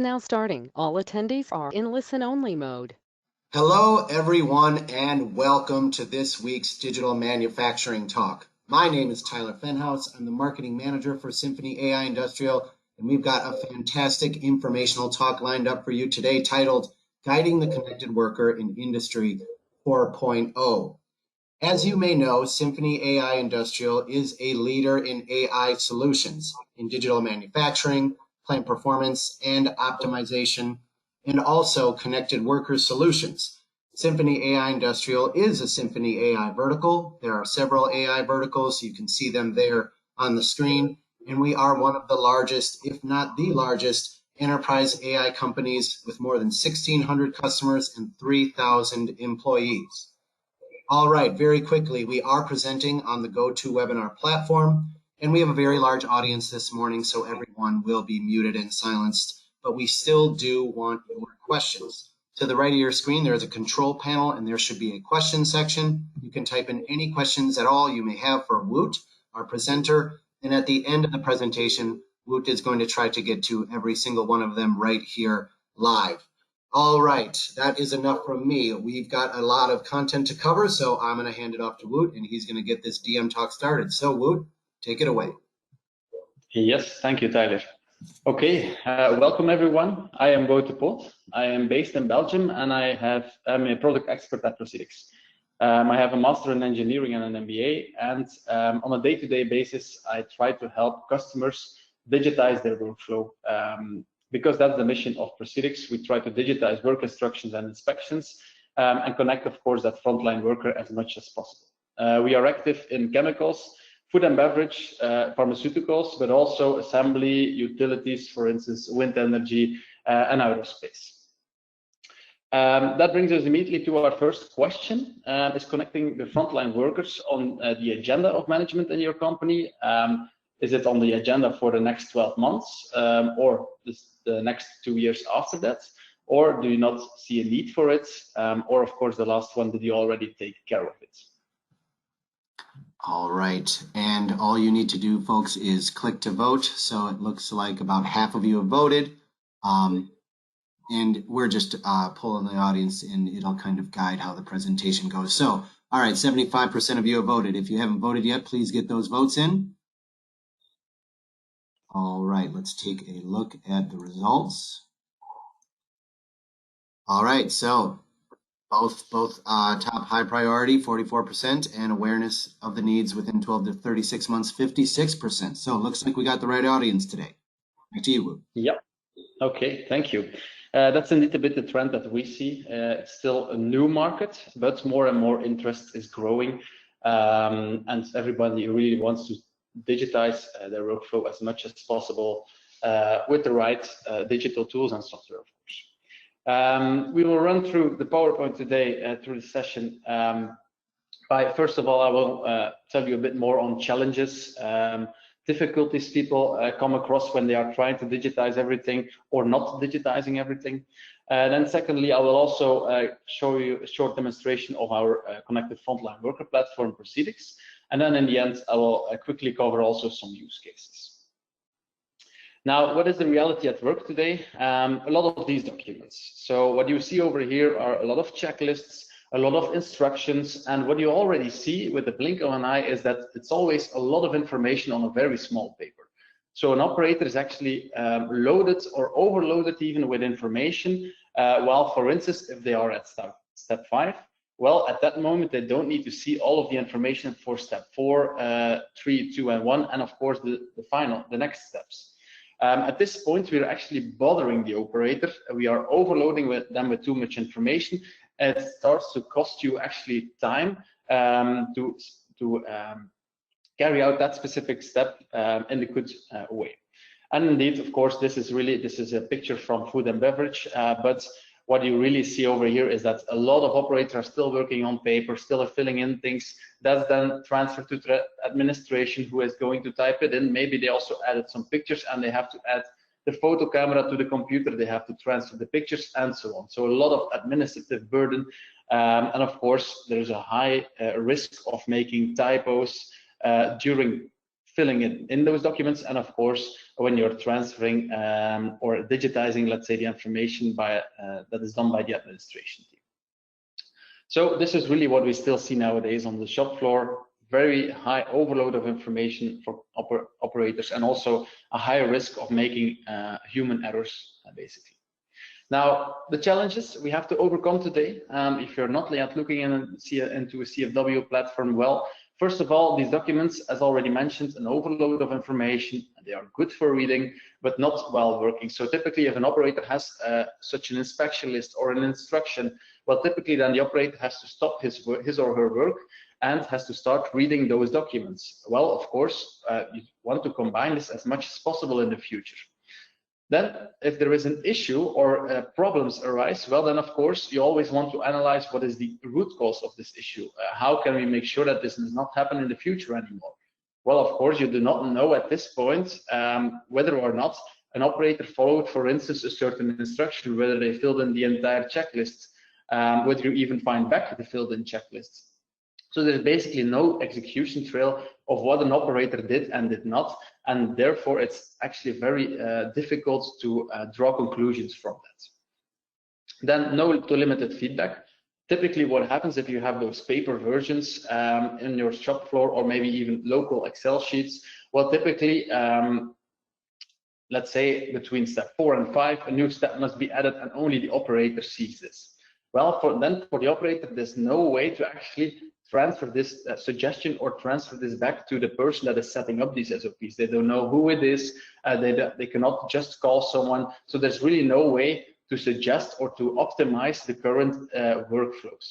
now starting. All attendees are in listen-only mode. Hello, everyone, and welcome to this week's Digital Manufacturing Talk. My name is Tyler Fenhouse. I'm the Marketing Manager for Symphony AI Industrial, and we've got a fantastic informational talk lined up for you today titled Guiding the Connected Worker in Industry 4.0. As you may know, Symphony AI Industrial is a leader in AI solutions in digital manufacturing, plant performance and optimization, and also connected worker solutions. Symphony AI Industrial is a Symphony AI vertical. There are several AI verticals. You can see them there on the screen. And we are one of the largest, if not the largest, enterprise AI companies with more than 1,600 customers and 3,000 employees. All right, very quickly, we are presenting on the GoToWebinar platform, and we have a very large audience this morning, so everyone will be muted and silenced, but we still do want your questions. To the right of your screen, there is a control panel, and there should be a question section. You can type in any questions at all you may have for Wout, our presenter, and at the end of the presentation, Wout is going to try to get to every single one of them right here live. All right, that is enough from me. We've got a lot of content to cover, so I'm going to hand it off to Wout, and he's going to get this DM talk started. So, Wout, take it away. Yes, thank you, Tyler. Okay, welcome everyone. I am Wout Depoot. I am based in Belgium, and I'm a product expert at Proceedix. I have a master in engineering and an MBA, and on a day-to-day basis, I try to help customers digitize their workflow. Because that's the mission of Proceedix. We try to digitize work instructions and inspections and connect, of course, that frontline worker as much as possible. We are active in chemicals, food and beverage, pharmaceuticals, but also assembly, utilities, for instance, wind energy, and aerospace. That brings us immediately to our first question, is connecting the frontline workers on the agenda of management in your company. Is it on the agenda for the next 12 months or the next 2 years after that? Or do you not see a need for it? Or, of course, the last one, did you already take care of it? All right, and all you need to do, folks, is click to vote. So it looks like about half of you have voted. And we're just pulling the audience, and it'll kind of guide how the presentation goes. So, all right, 75% of you have voted. If you haven't voted yet, please get those votes in. All right, let's take a look at the results. All right, so both top high priority, 44%, and awareness of the needs within 12 to 36 months, 56%. So it looks like we got the right audience today. Back to you, Wout. Yep. Okay, thank you. That's indeed a bit the trend that we see. It's still a new market, but more and more interest is growing, and everybody really wants to digitize their workflow as much as possible with the right digital tools and software, of course. We will run through the PowerPoint today through the session. First of all, I will tell you a bit more on challenges, difficulties people come across when they are trying to digitize everything or not digitizing everything. Then secondly, I will also show you a short demonstration of our connected frontline worker platform, Proceedix. And then in the end, I will quickly cover also some use cases. Now, what is the reality at work today? A lot of these documents. So what you see over here are a lot of checklists, a lot of instructions, and what you already see with the blink of an eye is that it's always a lot of information on a very small paper. So an operator is actually loaded or overloaded even with information, while, for instance, if they are at step 5, well, at that moment, they don't need to see all of the information for step 4, 3, 2, and 1, and of course, the next steps. At this point, we're actually bothering the operator. We are overloading them with too much information. It starts to cost you actually time to carry out that specific step in the good way. And indeed, of course, this is a picture from food and beverage, but what you really see over here is that a lot of operators are still working on paper, still filling in things. That's then transferred to the administration, who is going to type it in. Maybe they also added some pictures, and they have to add the photo camera to the computer. They have to transfer the pictures and so on. So a lot of administrative burden. And of course, there's a high risk of making typos during filling in those documents, and of course when you're transferring or digitizing, let's say, the information by that is done by the administration team. So this is really what we still see nowadays on the shop floor: very high overload of information for operators, and also a higher risk of making human errors, basically. Now, the challenges we have to overcome today, if you're not yet looking into a CFW platform, well, first of all, these documents, as already mentioned, an overload of information, they are good for reading, but not well working. So typically, if an operator has such an inspection list or an instruction, well, typically then the operator has to stop his or her work and has to start reading those documents. Well, of course, you want to combine this as much as possible in the future. Then, if there is an issue or problems arise, well, then of course you always want to analyze what is the root cause of this issue. How can we make sure that this does not happen in the future anymore? Well, of course, you do not know at this point whether or not an operator followed, for instance, a certain instruction, whether they filled in the entire checklist, whether you even find back the filled-in checklists. So there's basically no execution trail of what an operator did and did not, and therefore it's actually very difficult to draw conclusions from that. Then no to limited feedback. Typically what happens if you have those paper versions in your shop floor, or maybe even local Excel sheets, well, typically, let's say between step 4 and 5, a new step must be added and only the operator sees this. Well, for the operator, there's no way to actually transfer this suggestion or transfer this back to the person that is setting up these SOPs. They don't know who it is. They cannot just call someone. So there's really no way to suggest or to optimize the current workflows.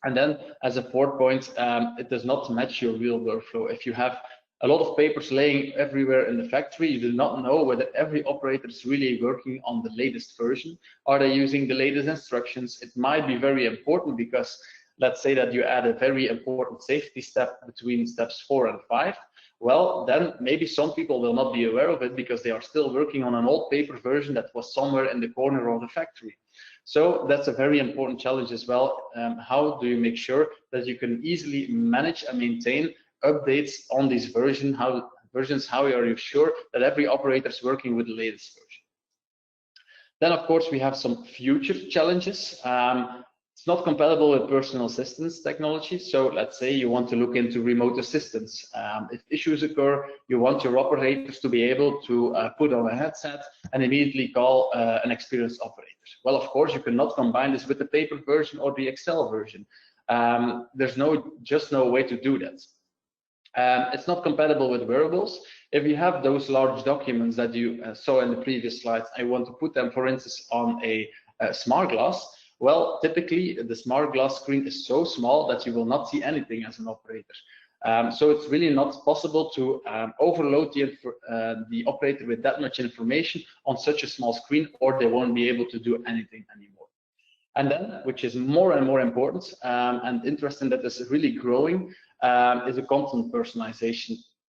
And then as a fourth point, it does not match your real workflow. If you have a lot of papers laying everywhere in the factory, you do not know whether every operator is really working on the latest version. Are they using the latest instructions? It might be very important because let's say that you add a very important safety step between steps 4 and 5. Well, then maybe some people will not be aware of it because they are still working on an old paper version that was somewhere in the corner of the factory. So that's a very important challenge as well. How do you make sure that you can easily manage and maintain updates on these versions? How are you sure that every operator is working with the latest version? Then, of course, we have some future challenges. It's not compatible with personal assistance technology. So let's say you want to look into remote assistance. If issues occur, you want your operators to be able to put on a headset and immediately call an experienced operator. Well, of course, you cannot combine this with the paper version or the Excel version. There's just no way to do that. It's not compatible with wearables. If you have those large documents that you saw in the previous slides, I want to put them, for instance, on a smart glass. Well, typically the smart glass screen is so small that you will not see anything as an operator. So it's really not possible to overload the operator with that much information on such a small screen, or they won't be able to do anything anymore. And then, which is more and more important and interesting, that is really growing, is a content personalization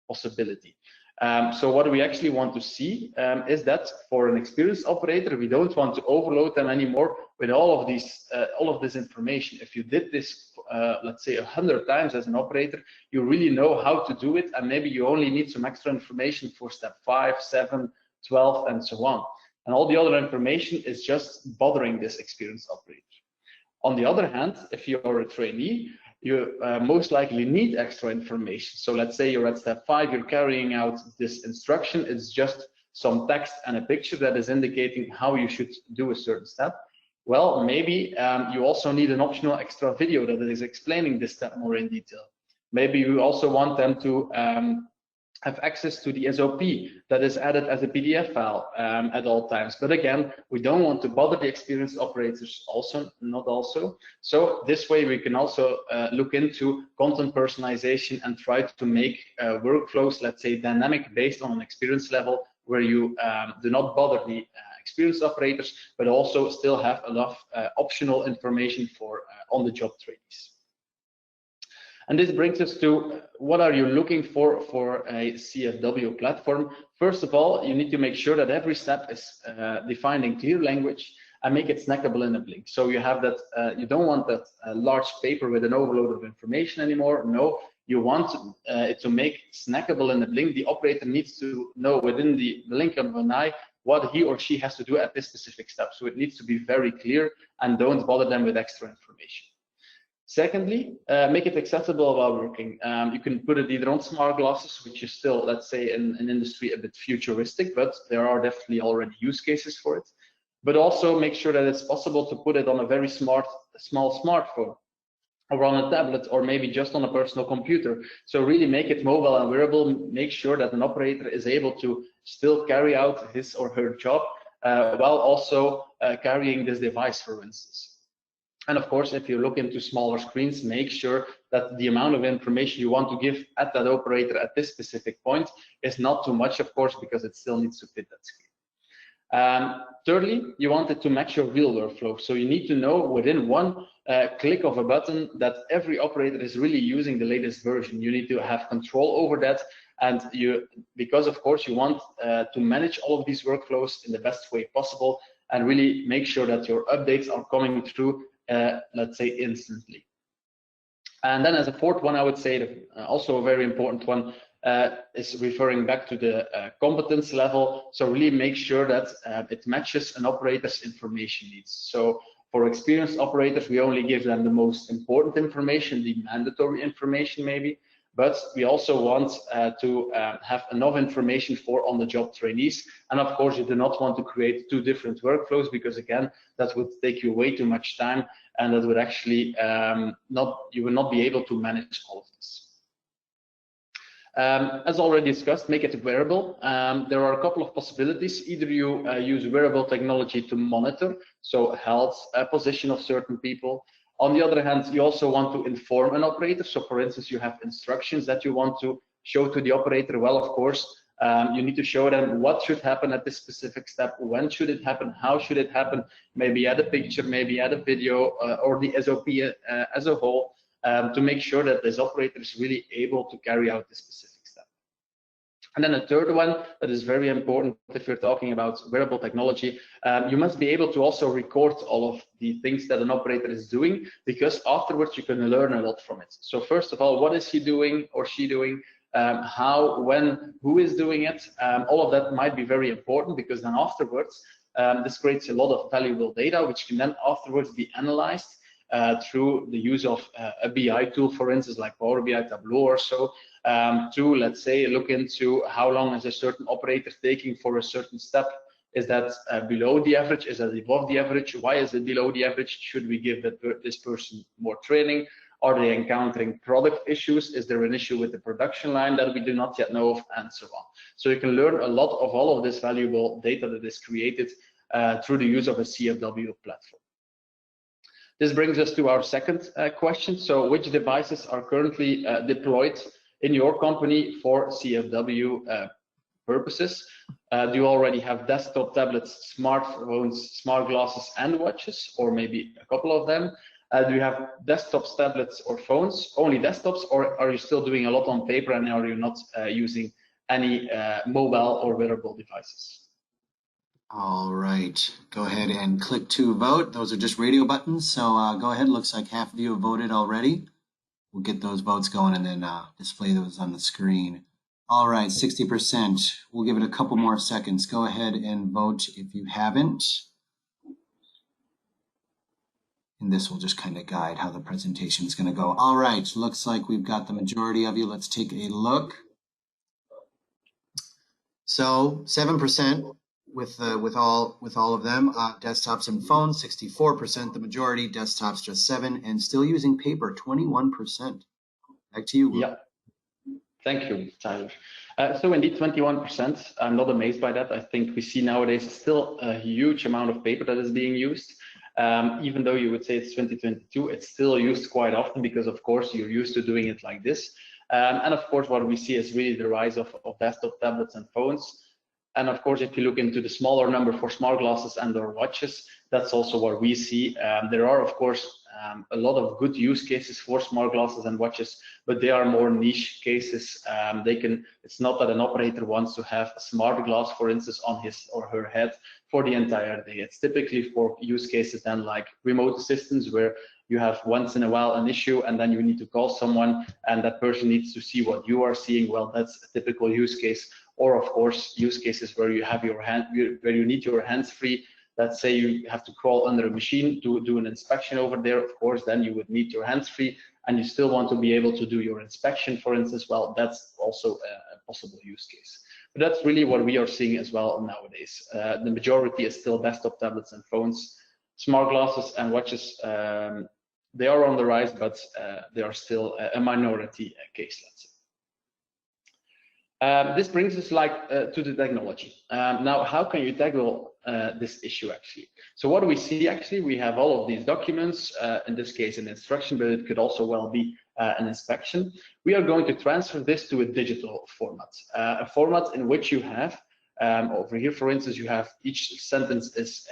possibility. So what we actually want to see is that for an experienced operator, we don't want to overload them anymore with all of this information. If you did this, let's say 100 times as an operator, you really know how to do it, and maybe you only need some extra information for step 5, 7, 12, and so on. And all the other information is just bothering this experienced operator. On the other hand, if you're a trainee, you most likely need extra information. So let's say you're at step 5, you're carrying out this instruction. It's just some text and a picture that is indicating how you should do a certain step. Well, maybe you also need an optional extra video that is explaining this step more in detail. Maybe you also want them to have access to the SOP that is added as a PDF file at all times. But again, we don't want to bother the experienced operators also. So this way we can also look into content personalization and try to make workflows, let's say, dynamic based on an experience level, where you do not bother the experienced operators, but also still have enough optional information for on-the-job trainees. And this brings us to what are you looking for a CFW platform? First of all, you need to make sure that every step is defined in clear language and make it snackable in a blink. So you have that, you don't want that large paper with an overload of information anymore. No, you want it to make snackable in the blink, the operator needs to know within the blink of an eye what he or she has to do at this specific step. So it needs to be very clear, and don't bother them with extra information. Secondly, make it accessible while working. You can put it either on smart glasses, which is still, let's say, in an industry a bit futuristic, but there are definitely already use cases for it. But also make sure that it's possible to put it on a very small smartphone, or on a tablet, or maybe just on a personal computer. So really make it mobile and wearable. Make sure that an operator is able to still carry out his or her job while also carrying this device, for instance. And of course, if you look into smaller screens, make sure that the amount of information you want to give at that operator at this specific point is not too much, of course, because it still needs to fit that screen. Thirdly, you want it to match your real workflow. So you need to know within one click of a button that every operator is really using the latest version. You need to have control over that. And because of course you want to manage all of these workflows in the best way possible, and really make sure that your updates are coming through, let's say, instantly. And then as a fourth one, I would say that also a very important one is referring back to the competence level. So really make sure that it matches an operator's information needs. So for experienced operators, we only give them the most important information, the mandatory information maybe, but we also want to have enough information for on-the-job trainees. And of course, you do not want to create two different workflows, because again, that would take you way too much time, and that would actually you will not be able to manage all of this. As already discussed, make it wearable. There are a couple of possibilities. Either you use wearable technology to monitor, so health position of certain people. On the other hand, you also want to inform an operator. So for instance, you have instructions that you want to show to the operator. Well, of course, you need to show them what should happen at this specific step, when should it happen, how should it happen, maybe add a picture, maybe add a video, or the SOP as a whole, to make sure that this operator is really able to carry out this specific step. And then a third one that is very important if you're talking about wearable technology, you must be able to also record all of the things that an operator is doing, because afterwards you can learn a lot from it. So first of all, what is he doing or she doing? How, when, who is doing it? All of that might be very important, because then afterwards, this creates a lot of valuable data, which can then afterwards be analyzed through the use of a BI tool, for instance, like Power BI, Tableau or so, to, let's say, look into how long is a certain operator taking for a certain step. Is that below the average? Is that above the average? Why is it below the average? Should we give this person more training? Are they encountering product issues? Is there an issue with the production line that we do not yet know of, and so on? So you can learn a lot of all of this valuable data that is created through the use of a CFW platform. This brings us to our second question. So which devices are currently deployed in your company for CFW purposes? Do you already have desktop, tablets, smartphones, smart glasses, and watches, or maybe a couple of them? Do you have desktops, tablets, or phones, only desktops, or are you still doing a lot on paper, and are you not using any mobile or wearable devices? All right, go ahead and click to vote. Those are just radio buttons, so go ahead. Looks like half of you have voted already. We'll get those votes going and then display those on the screen. All right, 60%. We'll give it a couple more seconds. Go ahead and vote if you haven't. And this will just kind of guide how the presentation is going to go. All right, looks like we've got the majority of you. Let's take a look. So 7% with all of them. Desktops and phones, 64%. The majority, desktops just 7%, and still using paper, 21%. Back to you, Will. Yeah. Thank you, Tyler. So indeed, 21%. I'm not amazed by that. I think we see nowadays still a huge amount of paper that is being used. Even though you would say it's 2022, it's still used quite often, because of course you're used to doing it like this. And of course, what we see is really the rise of desktop, tablets, and phones. And of course, if you look into the smaller number for smart glasses and or watches, that's also what we see. There are, of course, a lot of good use cases for smart glasses and watches, but they are more niche cases. It's not that an operator wants to have a smart glass, for instance, on his or her head for the entire day. It's typically for use cases then like remote assistance, where you have once in a while an issue and then you need to call someone and that person needs to see what you are seeing. Well, that's a typical use case. Or of course, use cases where you have where you need your hands free. Let's say you have to crawl under a machine to do an inspection over there. Of course, then you would need your hands free and you still want to be able to do your inspection, for instance. Well, that's also a possible use case. But that's really what we are seeing as well nowadays. The majority is still desktop tablets and phones. Smart glasses and watches, they are on the rise, but they are still a minority case, let's say. This brings us to the technology. Now, how can you tackle this issue actually? So what do we see actually? We have all of these documents, in this case an instruction, but it could also well be an inspection. We are going to transfer this to a digital format, a format in which you have, over here, for instance, you have each sentence is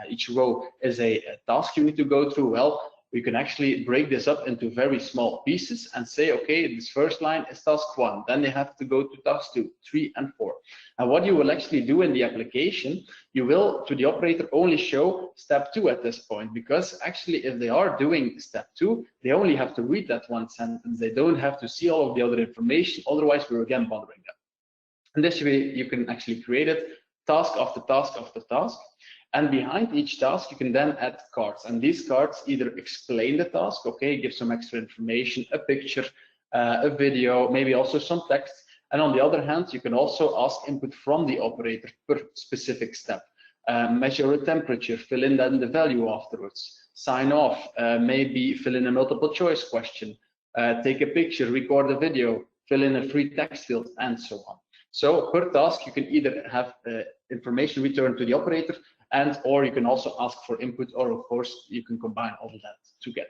each row is a task you need to go through. Well, we can actually break this up into very small pieces and say, okay, this first line is task 1, then they have to go to task 2, 3, and 4. And what you will actually do in the application, you will, to the operator, only show step 2 at this point, because actually if they are doing step 2, they only have to read that one sentence. They don't have to see all of the other information, otherwise we're again bothering them. And this way you can actually create it task after task after task. And behind each task, you can then add cards. And these cards either explain the task, okay, give some extra information, a picture, a video, maybe also some text. And on the other hand, you can also ask input from the operator per specific step. Measure a temperature, fill in then the value afterwards, sign off, maybe fill in a multiple choice question, take a picture, record a video, fill in a free text field, and so on. So per task, you can either have information returned to the operator, and or you can also ask for input, or of course you can combine all of that together.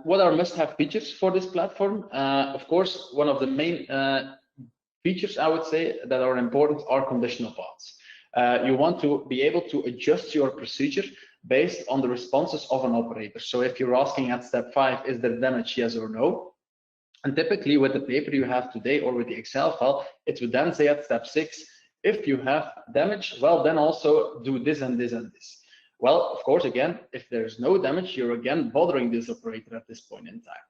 What are must-have features for this platform? Of course, one of the main features I would say that are important are conditional paths. You want to be able to adjust your procedure based on the responses of an operator. So if you're asking at step 5, is there damage, yes or no? And typically with the paper you have today or with the Excel file, it would then say at step 6, if you have damage, well, then also do this and this and this. Well, of course, again, if there's no damage, you're again bothering this operator at this point in time.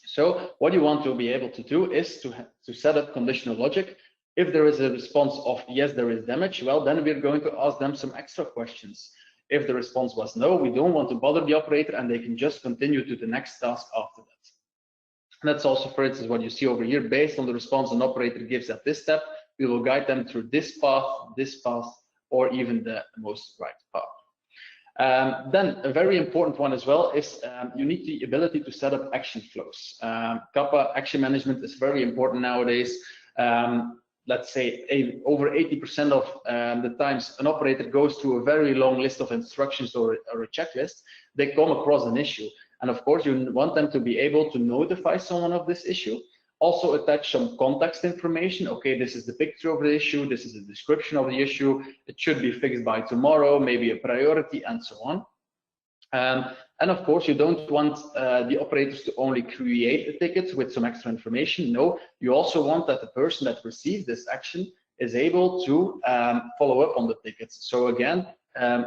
So what you want to be able to do is to set up conditional logic. If there is a response of yes, there is damage, well, then we're going to ask them some extra questions. If the response was no, we don't want to bother the operator and they can just continue to the next task after that. And that's also, for instance, what you see over here, based on the response an operator gives at this step, we will guide them through this path, or even the most right path. Then a very important one as well is you need the ability to set up action flows. Kappa action management is very important nowadays. Let's say over 80% of the times an operator goes through a very long list of instructions or a checklist, they come across an issue. And of course, you want them to be able to notify someone of this issue. Also attach some context information. Okay, this is the picture of the issue. This is the description of the issue. It should be fixed by tomorrow, maybe a priority, and so on. And of course, you don't want the operators to only create a ticket with some extra information. No, you also want that the person that receives this action is able to follow up on the tickets. So again,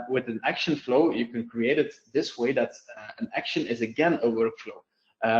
with an action flow, you can create it this way that an action is again a workflow.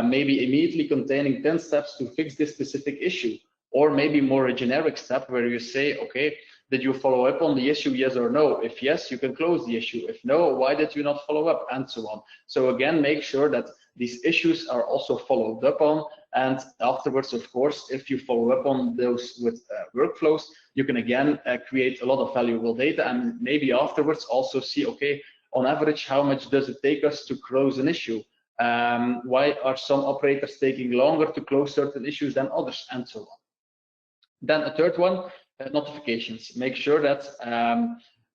Maybe immediately containing 10 steps to fix this specific issue, or maybe more a generic step where you say, okay, did you follow up on the issue, yes or no? If yes, you can close the issue. If no, why did you not follow up, and so on. So again, make sure that these issues are also followed up on, and afterwards, of course, if you follow up on those with workflows, you can again create a lot of valuable data, and maybe afterwards also see, okay, on average, how much does it take us to close an issue? Why are some operators taking longer to close certain issues than others, and so on. Then a third one, notifications. Make sure that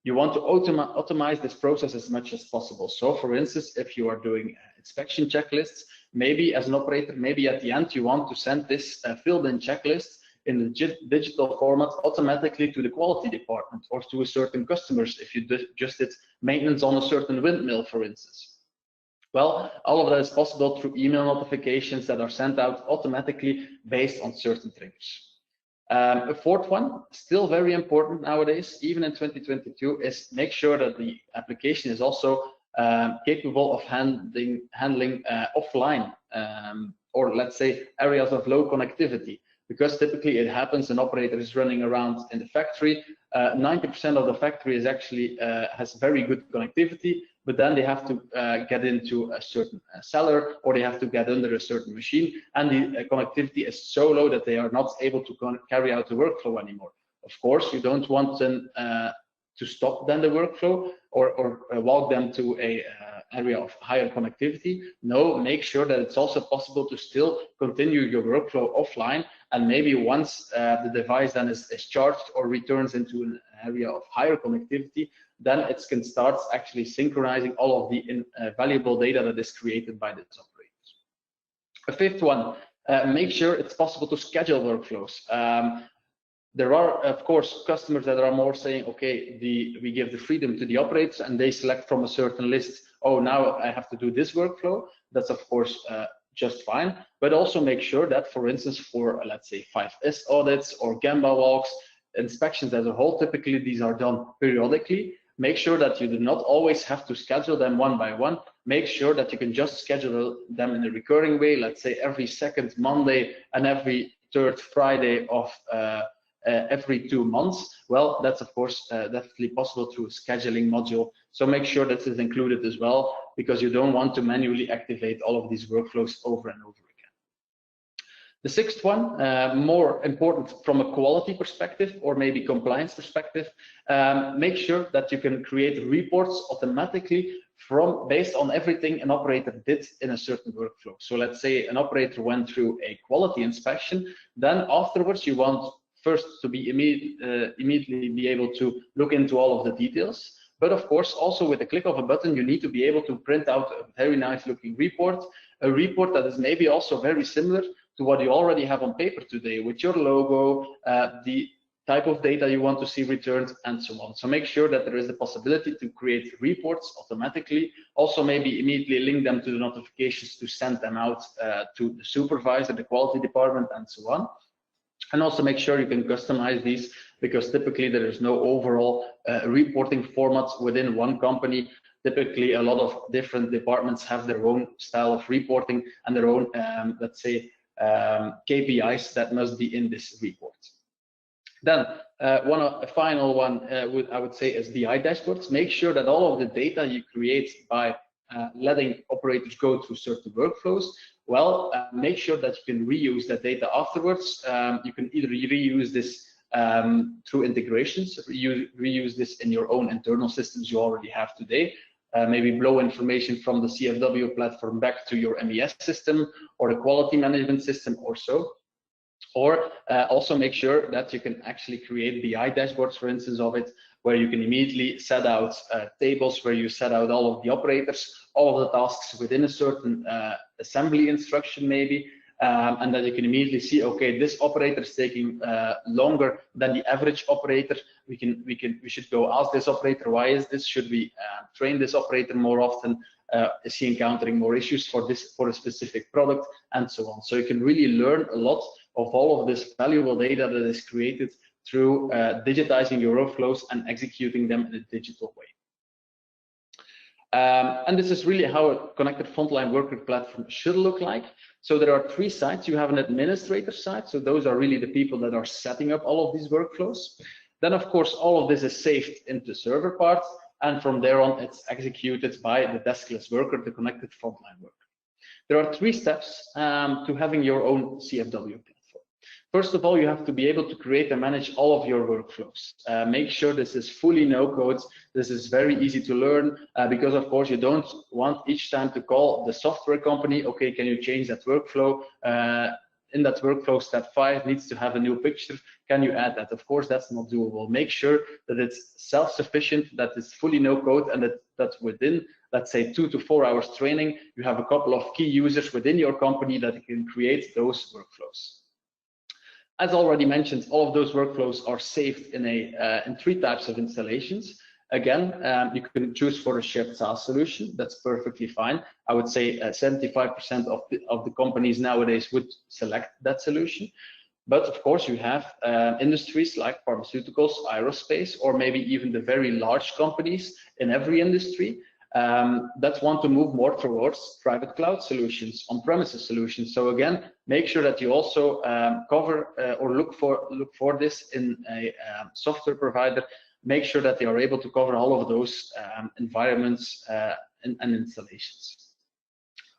you want to automate this process as much as possible. So for instance, if you are doing inspection checklists, maybe as an operator, maybe at the end you want to send this filled in checklist in the digital format automatically to the quality department or to a certain customers if you just did maintenance on a certain windmill, for instance. Well, all of that is possible through email notifications that are sent out automatically based on certain triggers. A fourth one, still very important nowadays, even in 2022, is make sure that the application is also capable of handling offline, or let's say areas of low connectivity. Because typically it happens, an operator is running around in the factory. 90% of the factory is actually has very good connectivity, but then they have to get into a certain cellar, or they have to get under a certain machine, and the connectivity is so low that they are not able to carry out the workflow anymore. Of course, you don't want them to stop then the workflow or walk them to a area of higher connectivity. No, make sure that it's also possible to still continue your workflow offline, and maybe once the device then is charged or returns into an area of higher connectivity, then it can start actually synchronizing all of the valuable data that is created by this operator. A fifth one, make sure it's possible to schedule workflows. There are, of course, customers that are more saying, okay, we give the freedom to the operators and they select from a certain list. Oh, now I have to do this workflow. That's, of course, just fine. But also make sure that, for instance, for, let's say, 5S audits or Gemba walks, inspections as a whole, typically these are done periodically. Make sure that you do not always have to schedule them one by one. Make sure that you can just schedule them in a recurring way, let's say every second Monday and every third Friday of every 2 months. Well, that's of course definitely possible through a scheduling module. So make sure that is included as well, because you don't want to manually activate all of these workflows over and over again. The sixth one, more important from a quality perspective or maybe compliance perspective, make sure that you can create reports automatically based on everything an operator did in a certain workflow. So let's say an operator went through a quality inspection, then afterwards you want first to be immediately be able to look into all of the details. But of course, also with the click of a button, you need to be able to print out a very nice looking report, a report that is maybe also very similar to what you already have on paper today, with your logo, the type of data you want to see returned, and so on. So make sure that there is the possibility to create reports automatically. Also maybe immediately link them to the notifications to send them out to the supervisor, the quality department, and so on. And also make sure you can customize these, because typically there is no overall reporting formats within one company. Typically a lot of different departments have their own style of reporting and their own, let's say, KPIs that must be in this report. Then a final one I would say is BI dashboards. Make sure that all of the data you create by letting operators go through certain workflows, well, make sure that you can reuse that data afterwards. You can either reuse this through integrations, reuse this in your own internal systems you already have today, maybe blow information from the CFW platform back to your MES system or the quality management system or so. Or also make sure that you can actually create BI dashboards, for instance, of it, where you can immediately set out tables where you set out all of the operators, all of the tasks within a certain assembly instruction maybe, and that you can immediately see, okay, this operator is taking longer than the average operator. We should go ask this operator, why is this? Should we train this operator more often? Is he encountering more issues for a specific product, and so on. So you can really learn a lot of all of this valuable data that is created through digitizing your workflows and executing them in a digital way. And this is really how a connected frontline worker platform should look like. So there are 3 sides. You have an administrator side. So those are really the people that are setting up all of these workflows. Then, of course, all of this is saved into server parts. And from there on, it's executed by the deskless worker, the connected frontline worker. There are 3 steps to having your own CFW platform. First of all, you have to be able to create and manage all of your workflows. Make sure this is fully no-code. This is very easy to learn because, of course, you don't want each time to call the software company, okay, can you change that workflow? In that workflow, step 5 needs to have a new picture. Can you add that? Of course, that's not doable. Make sure that it's self-sufficient, that it's fully no-code, and that within, let's say, 2 to 4 hours training, you have a couple of key users within your company that can create those workflows. As already mentioned, all of those workflows are saved in 3 types of installations. Again, you can choose for a shared SaaS solution. That's perfectly fine. I would say 75% of the companies nowadays would select that solution. But of course, you have industries like pharmaceuticals, aerospace, or maybe even the very large companies in every industry. that want to move more towards private cloud solutions, on-premises solutions. So again, make sure that you also cover or look for this in a software provider. Make sure that they are able to cover all of those environments and installations.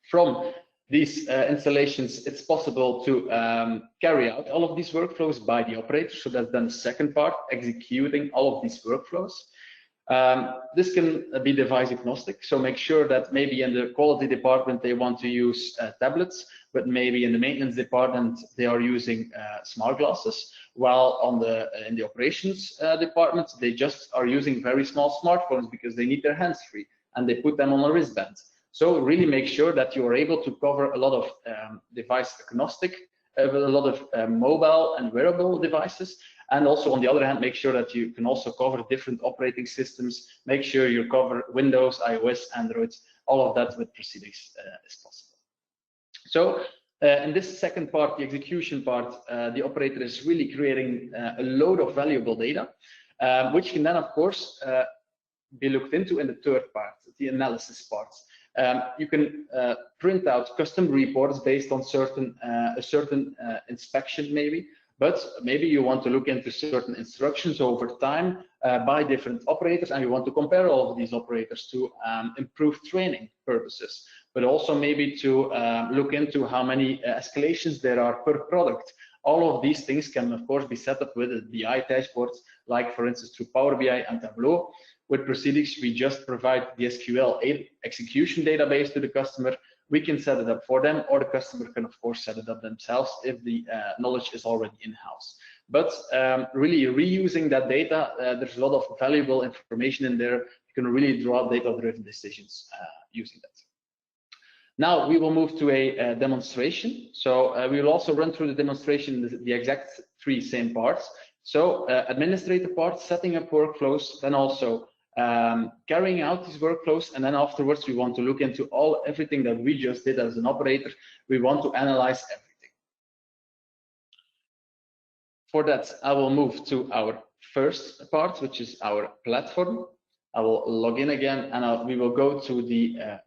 From these installations, it's possible to carry out all of these workflows by the operator. So that's then the second part, executing all of these workflows. This can be device agnostic, so make sure that maybe in the quality department they want to use tablets, but maybe in the maintenance department they are using smart glasses, while in the operations department they just are using very small smartphones because they need their hands free and they put them on a wristband. So really make sure that you are able to cover a lot of device agnostic, a lot of mobile and wearable devices. And also, on the other hand, make sure that you can also cover different operating systems. Make sure you cover Windows, iOS, Android, all of that with Proceedix is possible. So in this second part, the execution part, the operator is really creating a load of valuable data, which can then, of course, be looked into in the third part, the analysis part. You can print out custom reports based on a certain inspection maybe, but maybe you want to look into certain instructions over time by different operators, and you want to compare all of these operators to improve training purposes, but also maybe to look into how many escalations there are per product. All of these things can, of course, be set up with BI dashboards, like, for instance, through Power BI and Tableau. With Proceedix, we just provide the SQL execution database to the customer. We can set it up for them, or the customer can, of course, set it up themselves if the knowledge is already in-house. But really reusing that data, there's a lot of valuable information in there. You can really draw data-driven decisions using that. Now we will move to a demonstration. So we will also run through the demonstration, the exact three same parts. So administrative part, setting up workflows, then also carrying out these workflows, and then afterwards we want to look into everything that we just did as an operator. We want to analyze everything. For that, I will move to our first part, which is our platform. I will log in again, and we will go to the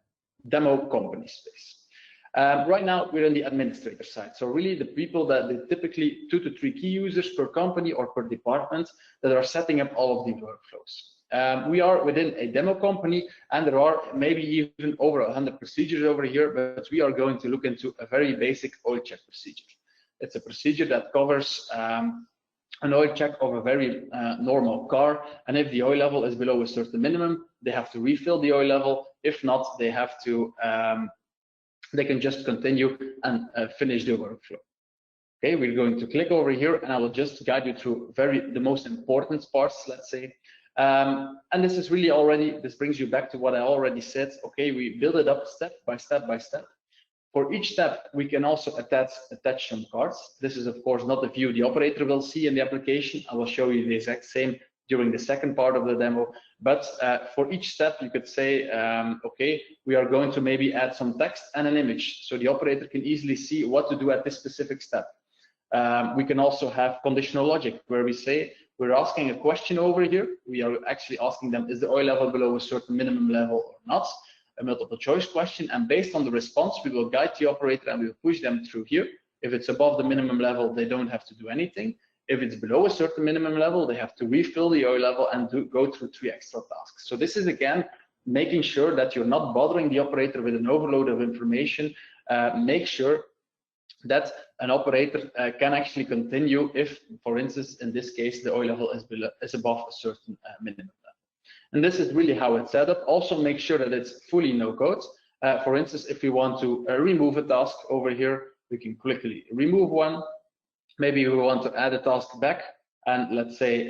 demo company space. Right now we're on the administrator side, so really the people that typically 2 to 3 key users per company or per department that are setting up all of these workflows. We are within a demo company, and there are maybe even over 100 procedures over here, but we are going to look into a very basic oil check procedure. It's a procedure that covers an oil check of a very normal car, and if the oil level is below a certain minimum, they have to refill the oil level. If not, they have to they can just continue and finish the workflow. Okay, we're going to click over here, and I will just guide you through the most important parts, let's say. And this is really this brings you back to what I already said. Okay, we build it up step by step by step. For each step, we can also attach some cards. This is, of course, not the view the operator will see in the application. I will show you the exact same during the second part of the demo. But for each step, you could say, okay, we are going to maybe add some text and an image, so the operator can easily see what to do at this specific step. We can also have conditional logic, where we say, we're asking a question over here. We are actually asking them, is the oil level below a certain minimum level or not? A multiple choice question, and based on the response, we will guide the operator and we will push them through here. If it's above the minimum level, they don't have to do anything. If it's below a certain minimum level, they have to refill the oil level and go through 3 extra tasks. So this is, again, making sure that you're not bothering the operator with an overload of information. Make sure that an operator can actually continue if, for instance, in this case, the oil level is above a certain minimum level. And this is really how it's set up. Also make sure that it's fully no code. For instance, if we want to remove a task over here, we can quickly remove one. Maybe we want to add a task back, and let's say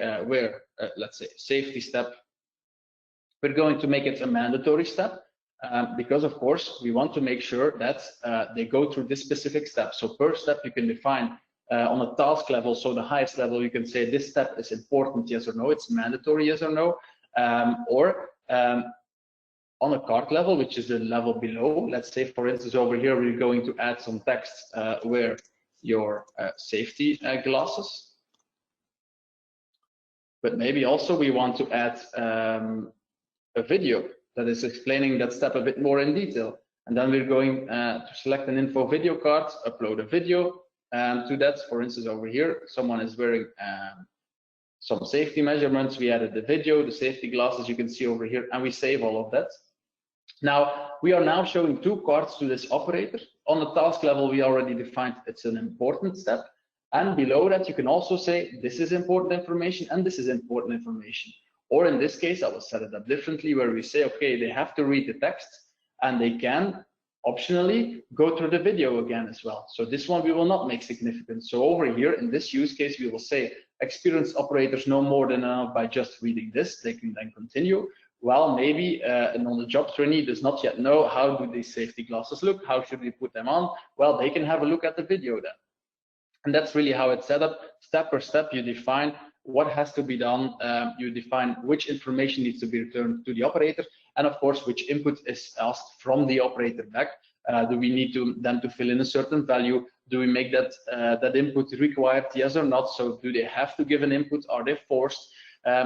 let's say safety step. We're going to make it a mandatory step because, of course, we want to make sure that they go through this specific step. So per step, you can define on a task level. So the highest level, you can say this step is important, yes or no. It's mandatory, yes or no. Or on a card level, which is the level below, let's say, for instance, over here, we're going to add some text where your safety glasses. But maybe also we want to add a video that is explaining that step a bit more in detail. And then we're going to select an info video card, upload a video to that. For instance, over here, someone is wearing some safety measurements. We added the video, the safety glasses you can see over here, and we save all of that. Now, we are now showing 2 cards to this operator. On the task level, we already defined it's an important step. And below that, you can also say, this is important information and this is important information. Or in this case, I will set it up differently where we say, okay, they have to read the text and they can optionally go through the video again as well. So this one we will not make significant. So over here in this use case, we will say experienced operators know more than enough by just reading this. They can then continue. Well, maybe an on-the-job trainee does not yet know how do these safety glasses look, how should we put them on? Well, they can have a look at the video then. And that's really how it's set up. Step per step, you define what has to be done. You define which information needs to be returned to the operator, and of course, which input is asked from the operator back. Do we need to then to fill in a certain value? Do we make that that input required, yes or not? So do they have to give an input? Are they forced?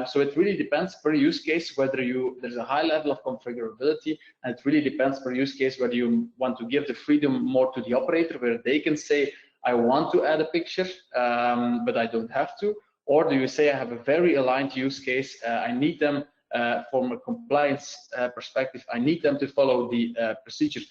So it really depends per use case whether there's a high level of configurability, and it really depends per use case whether you want to give the freedom more to the operator, where they can say, I want to add a picture, but I don't have to. Or do you say I have a very aligned use case, I need them from a compliance perspective, I need them to follow the procedure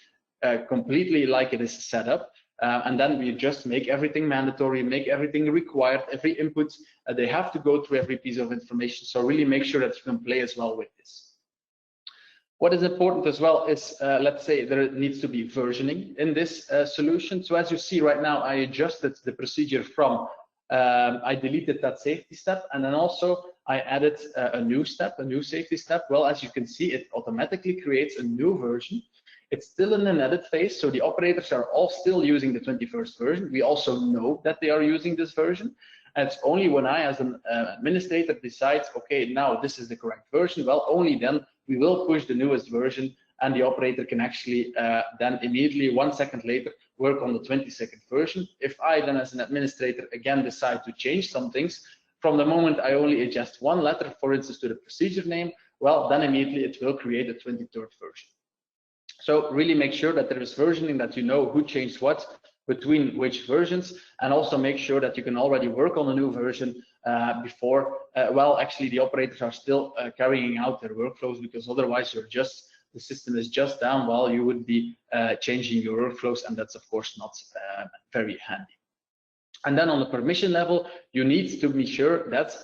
completely like it is set up. And then we just make everything mandatory, make everything required, every input, they have to go through every piece of information. So really make sure that you can play as well with this. What is important as well is, let's say there needs to be versioning in this solution. So as you see right now, I adjusted the procedure from, I deleted that safety step, and then also I added a new step, a new safety step. Well, as you can see, it automatically creates a new version. It's still in an edit phase, so the operators are all still using the 21st version. We also know that they are using this version. And it's only when I, as an administrator, decide, okay, now this is the correct version, well, only then we will push the newest version, and the operator can actually then immediately 1 second later work on the 22nd version. If I then, as an administrator, again decide to change some things, from the moment I only adjust one letter, for instance, to the procedure name, well, then immediately it will create a 23rd version. So really make sure that there is versioning, that you know who changed what between which versions, and also make sure that you can already work on a new version before, well, actually the operators are still carrying out their workflows, because otherwise the system is just down while you would be changing your workflows, and that's of course not very handy. And then on the permission level, you need to be sure that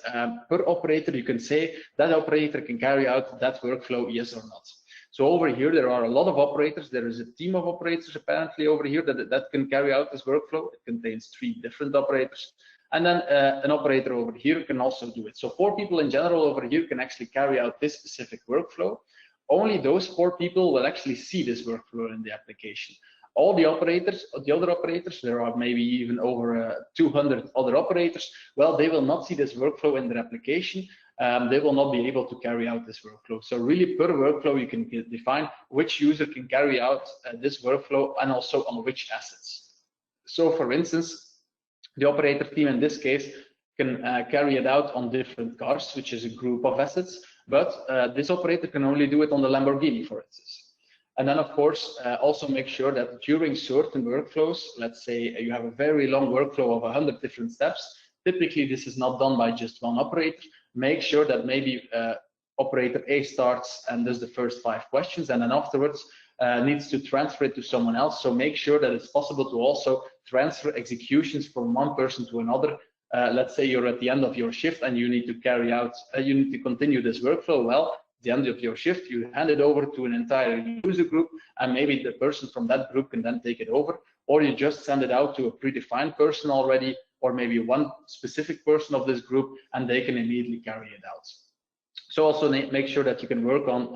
per operator, you can say that operator can carry out that workflow, yes or not. So over here, there are a lot of operators. There is a team of operators apparently over here that can carry out this workflow. It contains 3 different operators. And then an operator over here can also do it. So 4 people in general over here can actually carry out this specific workflow. Only those 4 people will actually see this workflow in the application. All the operators, the other operators, there are maybe even over 200 other operators, well, they will not see this workflow in their application. They will not be able to carry out this workflow. So really per workflow, you can define which user can carry out this workflow, and also on which assets. So for instance, the operator team in this case can carry it out on different cars, which is a group of assets, but this operator can only do it on the Lamborghini, for instance. And then, of course, also make sure that during certain workflows, let's say you have a very long workflow of 100 different steps, typically this is not done by just one operator. Make sure that maybe operator A starts and does the first 5 questions, and then afterwards needs to transfer it to someone else. So make sure that it's possible to also transfer executions from one person to another. Let's say you're at the end of your shift and you need to carry out, you need to continue this workflow. Well, the end of your shift, you hand it over to an entire user group, and maybe the person from that group can then take it over, or you just send it out to a predefined person already, or maybe one specific person of this group, and they can immediately carry it out. So also make sure that you can work on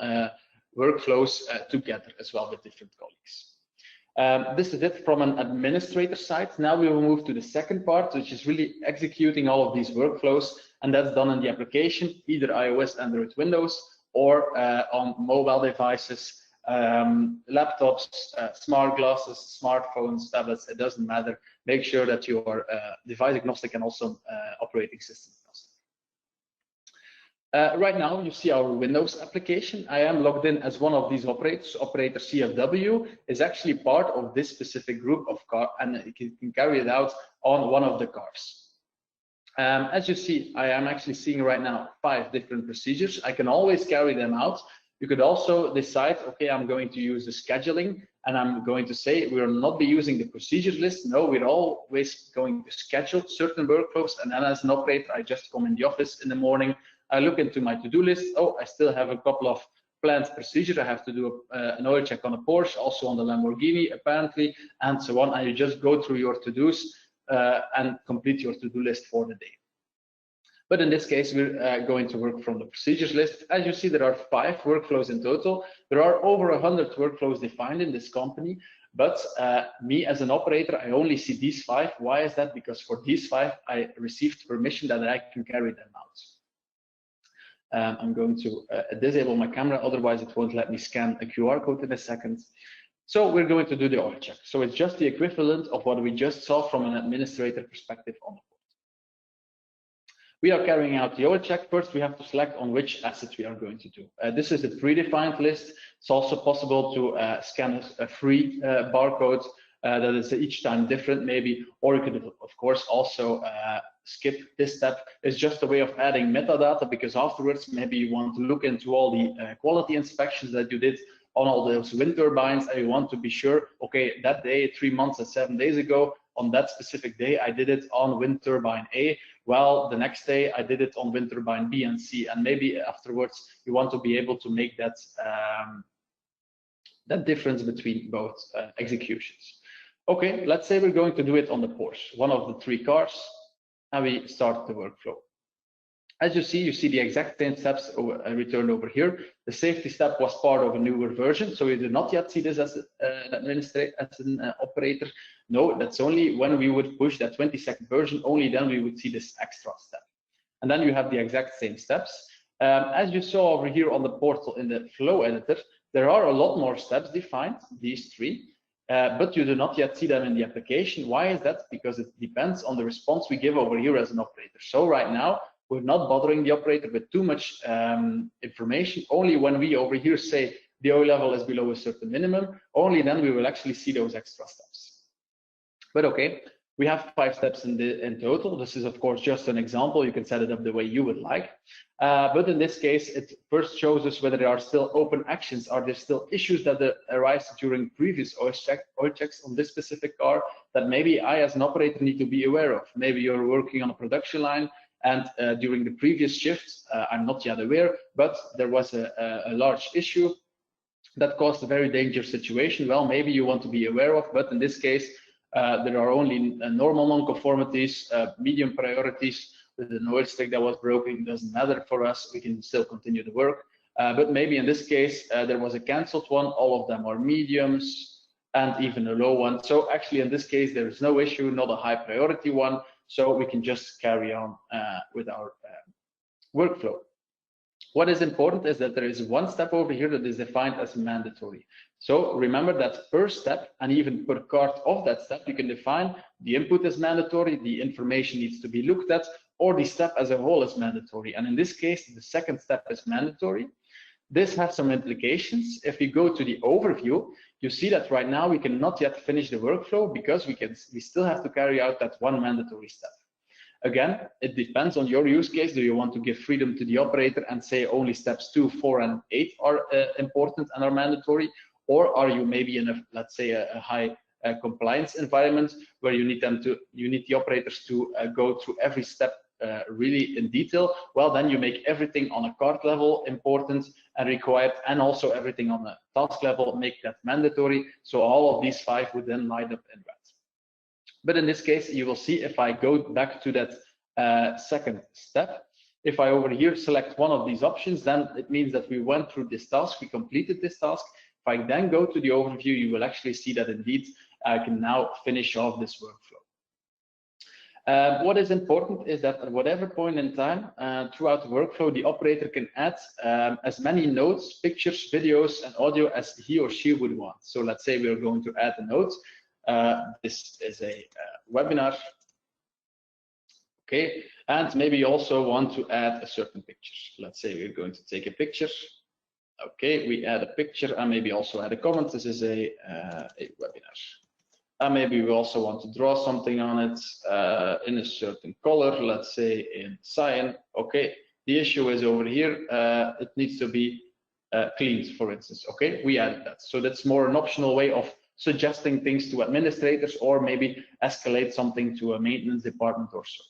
workflows together as well with different colleagues. This is it from an administrator side. Now we will move to the second part, which is really executing all of these workflows, and that's done in the application, either iOS, Android, Windows, or on mobile devices, laptops, smart glasses, smartphones, tablets, it doesn't matter. Make sure that you are device agnostic and also operating system agnostic. Right now, you see our Windows application. I am logged in as one of these operators. Operator CFW is actually part of this specific group of cars, and it can carry it out on one of the cars. As you see, I am actually seeing right now 5 different procedures. I can always carry them out. You could also decide, okay, I'm going to use the scheduling, and I'm going to say we will not be using the procedures list. No, we're always going to schedule certain workflows, and then as an operator, I just come in the office in the morning, I look into my to-do list. Oh, I still have a couple of planned procedures. I have to do an oil check on a Porsche, also on the Lamborghini, apparently, and so on. And you just go through your to-dos and complete your to-do list for the day. But in this case, we're going to work from the procedures list. As you see, there are 5 workflows in total. There are over 100 workflows defined in this company. But me as an operator, I only see these 5. Why is that? Because for these 5, I received permission that I can carry them out. I'm going to disable my camera, otherwise it won't let me scan a QR code in a second. So we're going to do the oil check. So it's just the equivalent of what we just saw from an administrator perspective on the board. We are carrying out the oil check. First, we have to select on which asset we are going to do. This is a predefined list. It's also possible to scan a free barcode that is each time different, maybe, or you could, of course, also skip this step. It's just a way of adding metadata, because afterwards, maybe you want to look into all the quality inspections that you did on all those wind turbines, and you want to be sure, okay, that day, 3 months and 7 days ago, on that specific day, I did it on wind turbine A. Well, the next day I did it on wind turbine B and C, and maybe afterwards you want to be able to make that that difference between both executions. Okay, let's say we're going to do it on the Porsche, one of the 3 cars, and we start the workflow. As you see the exact same steps returned over here. The safety step was part of a newer version, so you do not yet see this as an administrator, as an operator. No, that's only when we would push that 22nd version, only then we would see this extra step. And then you have the exact same steps. As you saw over here on the portal in the flow editor, there are a lot more steps defined, these 3, but you do not yet see them in the application. Why is that? Because it depends on the response we give over here as an operator. So right now, we're not bothering the operator with too much information. Only when we over here say the oil level is below a certain minimum, only then we will actually see those extra steps. But okay, we have 5 steps in total. This is, of course, just an example. You can set it up the way you would like. But in this case, it first shows us whether there are still open actions. Are there still issues that arise during previous oil checks on this specific car that maybe I, as an operator, need to be aware of? Maybe you're working on a production line, and during the previous shift, I'm not yet aware, but there was a large issue that caused a very dangerous situation. Well, maybe you want to be aware of, but in this case, there are only normal non-conformities, medium priorities. With an oil stick that was broken, doesn't matter for us. We can still continue the work. But maybe in this case, there was a cancelled one. All of them are mediums and even a low one. So actually, in this case, there is no issue, not a high priority one. So we can just carry on with our workflow. What is important is that there is one step over here that is defined as mandatory. So remember that per step and even per card of that step, you can define the input is mandatory, the information needs to be looked at, or the step as a whole is mandatory. And in this case, the second step is mandatory. This has some implications. If we go to the overview, you see that right now we cannot yet finish the workflow because we still have to carry out that one mandatory step. Again, it depends on your use case. Do you want to give freedom to the operator and say only steps 2, 4, and 8 are important and are mandatory? Or are you maybe in a, let's say, a high compliance environment where you need the operators to go through every step really in detail? Well, then you make everything on a card level important and required, and also everything on a task level, make that mandatory. So all of these 5 would then light up in red. But in this case, you will see if I go back to that second step, if I over here select one of these options, then it means that we went through this task, we completed this task. If I then go to the overview, you will actually see that indeed I can now finish off this workflow. What is important is that at whatever point in time throughout the workflow, the operator can add as many notes, pictures, videos, and audio as he or she would want. So let's say we're going to add a note. This is a webinar. Okay, And maybe you also want to add a certain picture. Let's say we're going to take a picture. Okay, we add a picture and maybe also add a comment. This is a webinar. And maybe we also want to draw something on it in a certain color, let's say in cyan. Okay, the issue is over here, it needs to be cleaned, for instance. Okay, we added that. So that's more an optional way of suggesting things to administrators, or maybe escalate something to a maintenance department or so.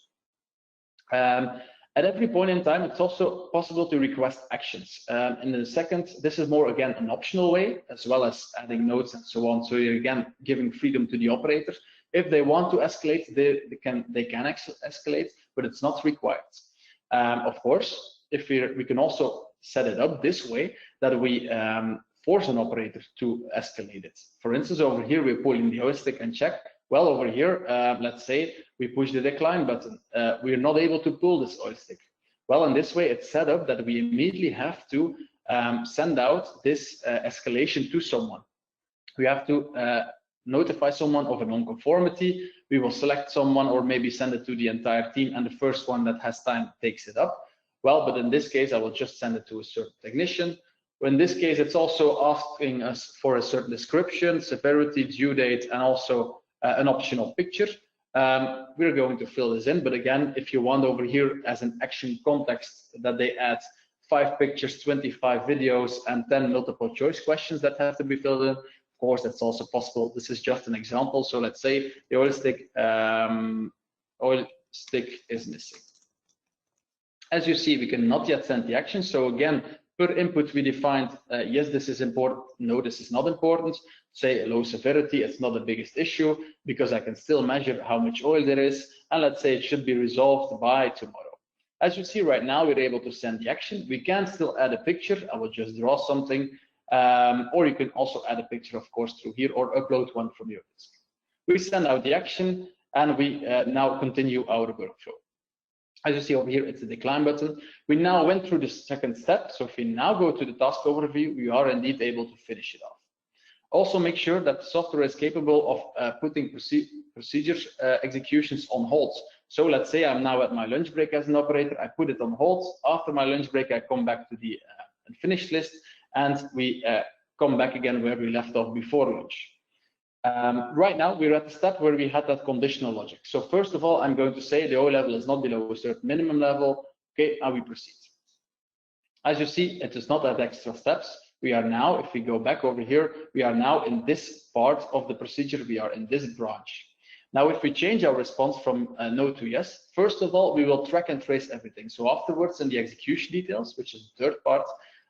At every point in time, it's also possible to request actions. In the second, this is more, again, an optional way, as well as adding notes and so on. So you're, again, giving freedom to the operator. If they want to escalate, they can escalate, but it's not required. Of course, if we can also set it up this way, that we force an operator to escalate it. For instance, over here, we're pulling the joystick and check. Well, over here, let's say we push the decline button. We're not able to pull this joystick. Well, in this way, it's set up that we immediately have to send out this escalation to someone. We have to notify someone of a non-conformity. We will select someone or maybe send it to the entire team, and the first one that has time takes it up. Well, but in this case, I will just send it to a certain technician. In this case, it's also asking us for a certain description, severity, due date, and also an optional picture. We're going to fill this in, but again, if you want over here as an action context that they add 5 pictures, 25 videos, and 10 multiple choice questions that have to be filled in, of course, that's also possible. This is just an example. So let's say the oil stick is missing. As you see, we cannot yet send the action. So again, per input, we defined, yes, this is important. No, this is not important. Say low severity, it's not the biggest issue because I can still measure how much oil there is. And let's say it should be resolved by tomorrow. As you see right now, we're able to send the action. We can still add a picture. I will just draw something. Or you can also add a picture, of course, through here, or upload one from your disk. We send out the action, and we now continue our workflow. As you see over here, it's the decline button. We now went through the second step. So if we now go to the task overview, we are indeed able to finish it off. Also make sure that the software is capable of putting procedures executions on hold. So let's say I'm now at my lunch break as an operator. I put it on hold. After my lunch break, I come back to the finished list, and we come back again where we left off before lunch. Right now, we're at the step where we had that conditional logic. So first of all, I'm going to say the oil level is not below a certain minimum level. Okay, and we proceed. As you see, it does not have extra steps. We are now, if we go back over here, we are now in this part of the procedure. We are in this branch. Now, if we change our response from no to yes, first of all, we will track and trace everything. So afterwards, in the execution details, which is the third part,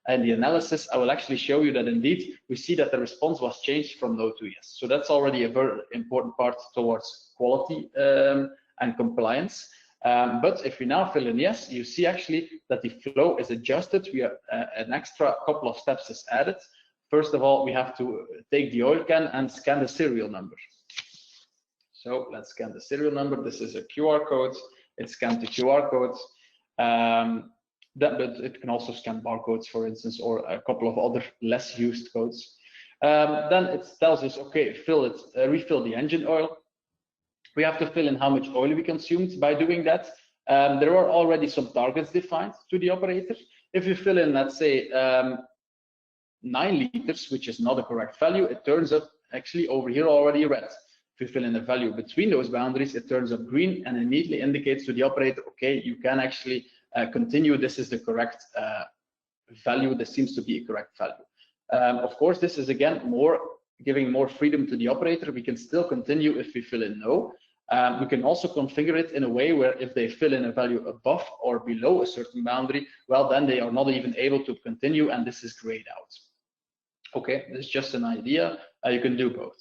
and the analysis, I will actually show you that indeed we see that the response was changed from no to yes. So that's already a very important part towards quality and compliance. But if we now fill in yes, you see actually that the flow is adjusted. We have an extra couple of steps is added. First of all, we have to take the oil can and scan the serial number. So let's scan the serial number. This is a QR code. It scans the QR codes. But it can also scan barcodes, for instance, or a couple of other less used codes. Then it tells us, okay, refill the engine oil. We have to fill in how much oil we consumed. By doing that, there are already some targets defined to the operator. If you fill in, let's say, 9 liters, which is not a correct value, it turns up actually over here already red. If you fill in a value between those boundaries, it turns up green and immediately indicates to the operator, okay, you can actually continue. This is the correct value. This seems to be a correct value. Of course, this is again giving more freedom to the operator. We can still continue if we fill in no. We can also configure it in a way where if they fill in a value above or below a certain boundary, well, then they are not even able to continue, and this is grayed out. Okay, this is just an idea. You can do both.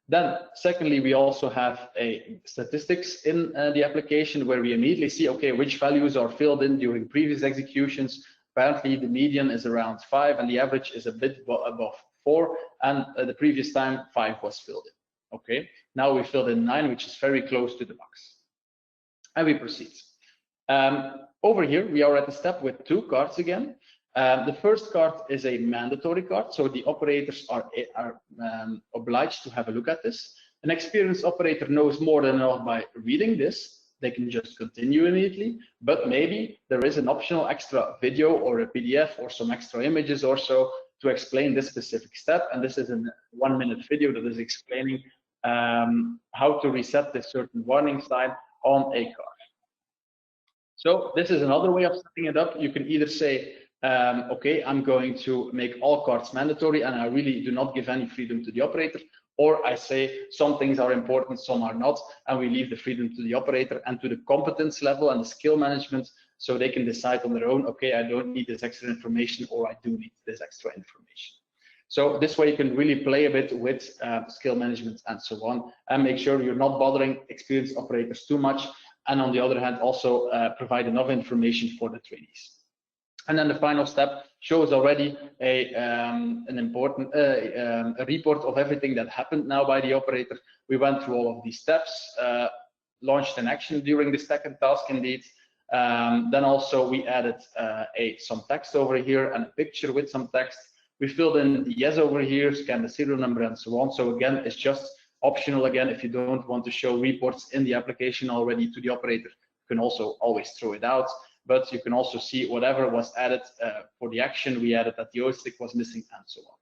Then, secondly, we also have a statistics in the application where we immediately see, okay, which values are filled in during previous executions. Apparently, the median is around 5, and the average is a bit above 4, and the previous time 5 was filled in. Okay, now we filled in 9, which is very close to the box, and we proceed. Over here, we are at the step with 2 cards again. The first card is a mandatory card, so the operators are obliged to have a look at this. An experienced operator knows more than enough by reading this. they can just continue immediately, but maybe there is an optional extra video or a PDF or some extra images or so to explain this specific step. And this is a 1-minute video that is explaining how to reset this certain warning sign on a car. So this is another way of setting it up. You can either say, okay, I'm going to make all cards mandatory and I really do not give any freedom to the operator, or I say some things are important, some are not, and we leave the freedom to the operator and to the competence level and the skill management, so they can decide on their own, okay, I don't need this extra information, or I do need this extra information. So this way you can really play a bit with skill management and so on, and make sure you're not bothering experienced operators too much, and on the other hand also provide enough information for the trainees. And then the final step shows already an important a report of everything that happened now by the operator. We went through all of these steps, launched an action during the second task indeed. Then also we added some text over here and a picture with some text. We filled in the yes over here, scanned the serial number and so on. So again, it's just optional again. If you don't want to show reports in the application already to the operator, you can also always throw it out. But you can also see whatever was added for the action we added that the OS stick was missing and so on.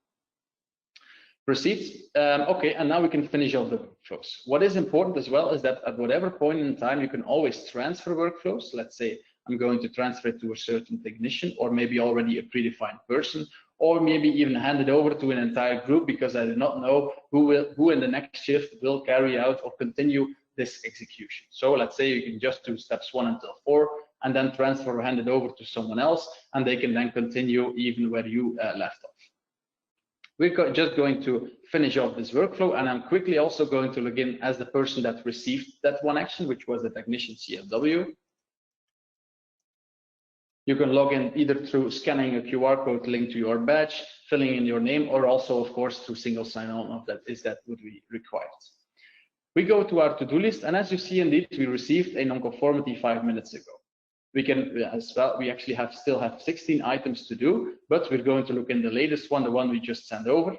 Proceed. Okay, and now we can finish off the workflows. What is important as well is that at whatever point in time, you can always transfer workflows. Let's say I'm going to transfer it to a certain technician, or maybe already a predefined person, or maybe even hand it over to an entire group because I do not know who in the next shift will carry out or continue this execution. So let's say you can just do steps 1 until 4, and then transfer or hand it over to someone else, and they can then continue even where you left off. We're just going to finish off this workflow, and I'm quickly also going to log in as the person that received that one action, which was the technician CFW. You can log in either through scanning a QR code linked to your badge, filling in your name, or also, of course, through single sign-on if that would be required. We go to our to-do list, and as you see, indeed, we received a non-conformity 5 minutes ago. We can as well, we actually still have 16 items to do, but we're going to look in the latest one, the one we just sent over.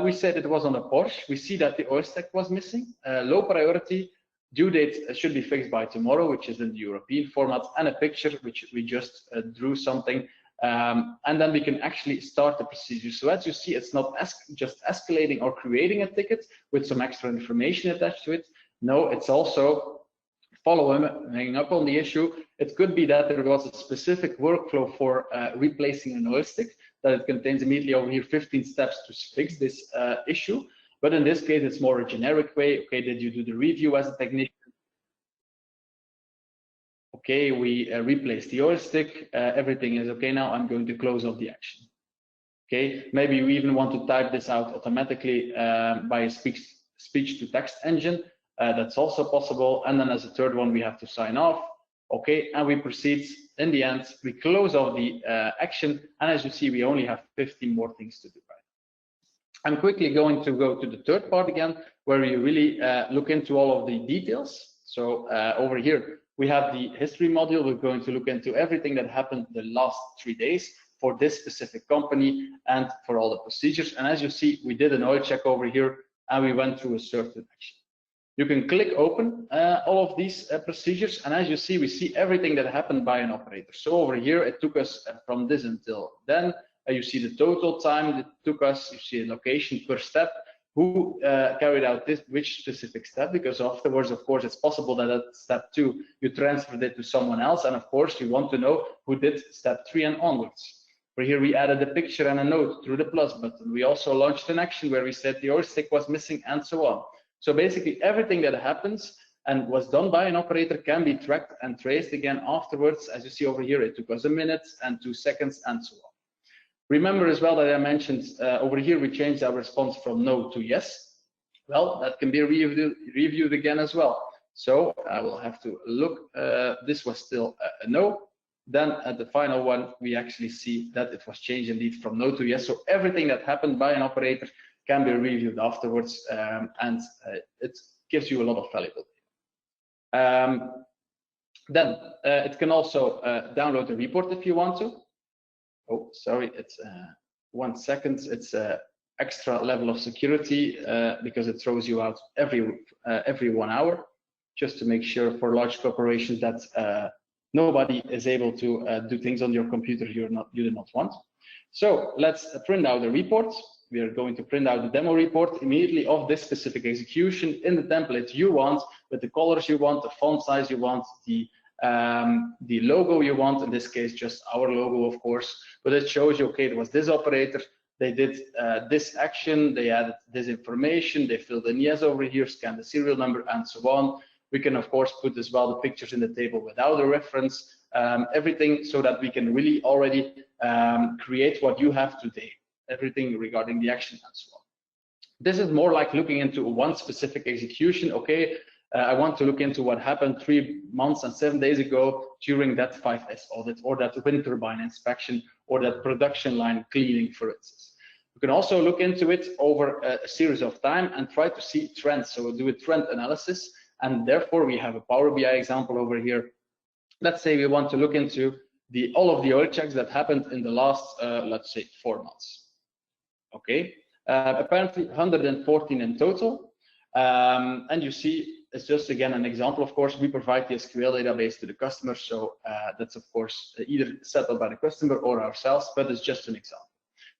We said it was on a Porsche. We see that the OS tech was missing, low priority, due date should be fixed by tomorrow, which is in the European format, and a picture, which we just drew something. And then we can actually start the procedure. So as you see, it's not just escalating or creating a ticket with some extra information attached to it. No, it's also following up on the issue. It could be that there was a specific workflow for replacing an oil stick, that it contains immediately over here 15 steps to fix this issue. But in this case, it's more a generic way. Okay, did you do the review as a technician? Okay, we replaced the oil stick. Everything is okay now. I'm going to close off the action. Okay, maybe you even want to type this out automatically by a speech to text engine. That's also possible. And then as a third one, we have to sign off. Okay, and we proceed. In the end, we close off the action. And as you see, we only have 15 more things to do. I'm quickly going to go to the third part again, where we really look into all of the details. So over here, we have the history module. We're going to look into everything that happened the last 3 days for this specific company and for all the procedures. And as you see, we did an oil check over here, and we went through a certain action. You can click open all of these procedures, and as you see, we see everything that happened by an operator. So over here, it took us from this until then. You see the total time it took us. You see a location per step, who carried out this, which specific step, because afterwards, of course, it's possible that at step 2, you transferred it to someone else. And of course, you want to know who did step 3 and onwards. For here, we added a picture and a note through the plus button. We also launched an action where we said the oil stick was missing and so on. So basically, everything that happens and was done by an operator can be tracked and traced again afterwards. As you see over here, it took us a minute and 2 seconds and so on. Remember as well that I mentioned over here, we changed our response from no to yes. Well, that can be reviewed again as well. So I will have to look. This was still a no. Then at the final one, we actually see that it was changed indeed from no to yes. So everything that happened by an operator can be reviewed afterwards, and it gives you a lot of valuable data. Then it can also download the report if you want to. Oh, sorry, it's 1 second. It's an extra level of security because it throws you out every 1 hour. just to make sure for large corporations that nobody is able to do things on your computer you do not want. So let's print out the report. We are going to print out the demo report immediately of this specific execution in the template you want, with the colors you want, the font size you want, the logo you want, in this case just our logo of course, but it shows you, okay, it was this operator, they did this action, they added this information, they filled in yes over here, scanned the serial number, and so on. We can of course put as well the pictures in the table without a reference, everything so that we can really already create what you have today, everything regarding the action and so on. This is more like looking into one specific execution. Okay, I want to look into what happened 3 months and 7 days ago during that 5S audit, or that wind turbine inspection, or that production line cleaning, for instance. You can also look into it over a series of time and try to see trends. So we'll do a trend analysis, and therefore we have a Power BI example over here. Let's say we want to look into all of the oil checks that happened in the last, let's say, 4 months. Okay, apparently 114 in total, and you see, it's just again an example. Of course, we provide the SQL database to the customer, so that's of course either set up by the customer or ourselves, but it's just an example.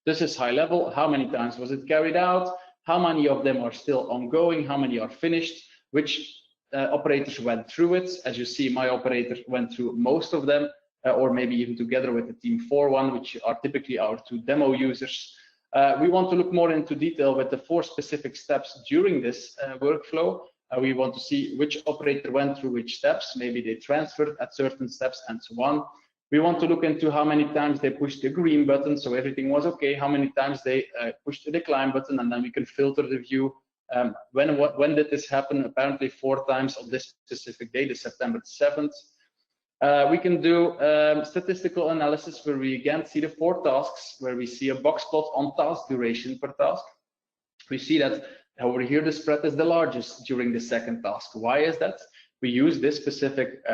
This is high level. How many times was it carried out? How many of them are still ongoing? How many are finished? Which operators went through it? As you see, my operator went through most of them, or maybe even together with the team 4-1, which are typically our 2 demo users. We want to look more into detail with the 4 specific steps during this workflow. We want to see which operator went through which steps. Maybe they transferred at certain steps and so on. We want to look into how many times they pushed the green button, so everything was okay. How many times they pushed the decline button, and then we can filter the view. When did this happen? Apparently 4 times on this specific day, the September 7th. We can do statistical analysis where we again see the 4 tasks, where we see a box plot on task duration per task. We see that over here the spread is the largest during the 2nd task. Why is that? We use this specific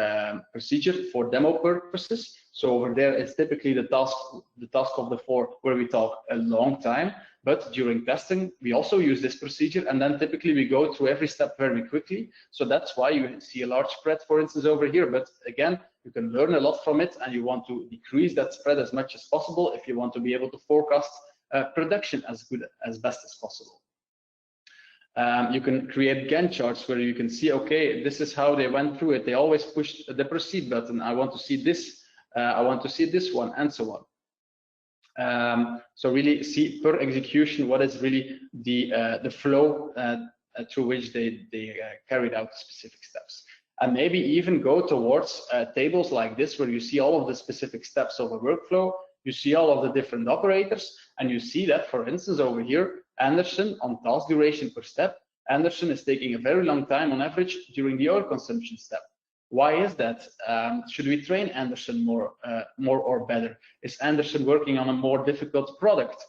procedure for demo purposes. So over there it's typically the task of the 4 where we talk a long time, but during testing we also use this procedure, and then typically we go through every step very quickly. So that's why you see a large spread, for instance, over here. But again, you can learn a lot from it, and you want to decrease that spread as much as possible if you want to be able to forecast production as best as possible. You can create Gantt charts where you can see, okay, this is how they went through it. They always pushed the proceed button. I want to see this. I want to see this one, and so on. So really see per execution what is really the flow through which they carried out specific steps. And maybe even go towards tables like this where you see all of the specific steps of a workflow. You see all of the different operators, and you see that, for instance, over here, Anderson on task duration per step, Anderson is taking a very long time on average during the oil consumption step. Why is that? Should we train Anderson more or better? Is Anderson working on a more difficult product?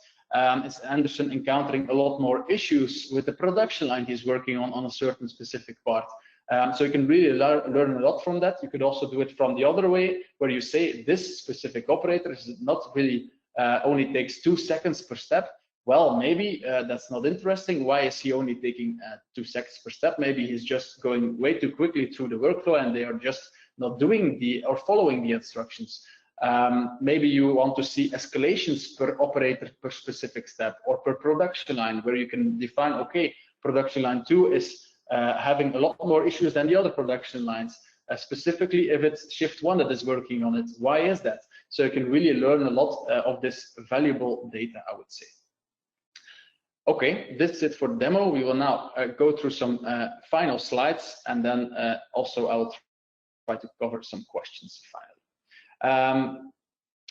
Is Anderson encountering a lot more issues with the production line he's working on a certain specific part? So you can really learn a lot from that. You could also do it from the other way, where you say this specific operator is not really only takes 2 seconds per step. Well, maybe that's not interesting. Why is he only taking 2 seconds per step? Maybe he's just going way too quickly through the workflow, and they are just not doing or following the instructions. Maybe you want to see escalations per operator per specific step, or per production line, where you can define, okay, production line 2 is having a lot more issues than the other production lines, specifically if it's shift 1 that is working on it. Why is that? So you can really learn a lot of this valuable data, I would say. Okay, this is it for the demo. We will now go through some final slides, and then also I will try to cover some questions finally.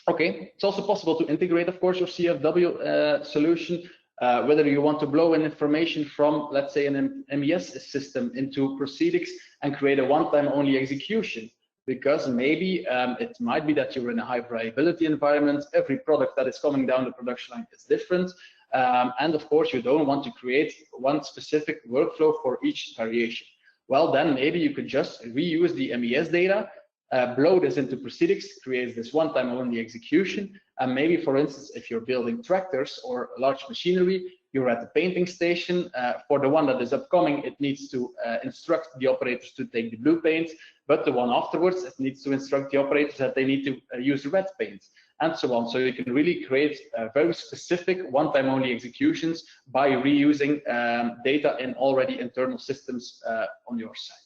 Okay, it's also possible to integrate, of course, your CFW solution, whether you want to blow in information from, let's say, an MES system into Proceedix and create a one-time only execution. Because maybe it might be that you're in a high variability environment. Every product that is coming down the production line is different. And of course, you don't want to create one specific workflow for each variation. Well, then maybe you could just reuse the MES data, blow this into Proceedix, creates this one-time only execution. And maybe, for instance, if you're building tractors or large machinery, you're at the painting station. For the one that is upcoming, it needs to instruct the operators to take the blue paint, but the one afterwards, it needs to instruct the operators that they need to use red paint, and so on. So you can really create very specific one-time only executions by reusing data in already internal systems on your site.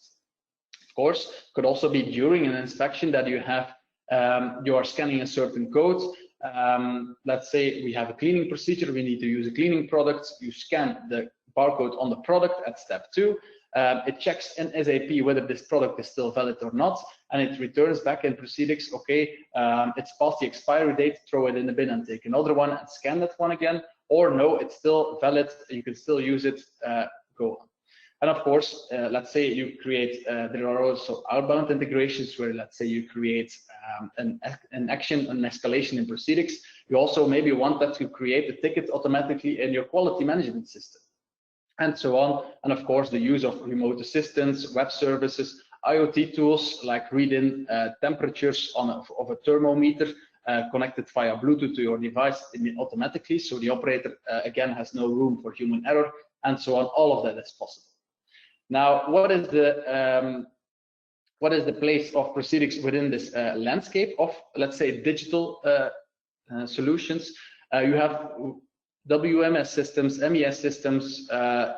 Of course, could also be during an inspection that you have, you are scanning a certain code. Let's say we have a cleaning procedure, we need to use a cleaning product. You scan the barcode on the product at step 2. It checks in SAP whether this product is still valid or not, and it returns back in Proceedix, okay, it's past the expiry date, throw it in the bin and take another one and scan that one again, or no, it's still valid, you can still use it, go on. And of course, let's say you create, there are also outbound integrations where, let's say you create an action, an escalation in Proceedix. You also maybe want that to create a ticket automatically in your quality management system, and so on. And of course, the use of remote assistance, web services, IoT tools like read-in temperatures of a thermometer connected via Bluetooth to your device automatically, so the operator again has no room for human error, and so on. All of that is possible. Now, what is the place of Proceedix within this landscape of, let's say, digital solutions? You have WMS systems, MES systems,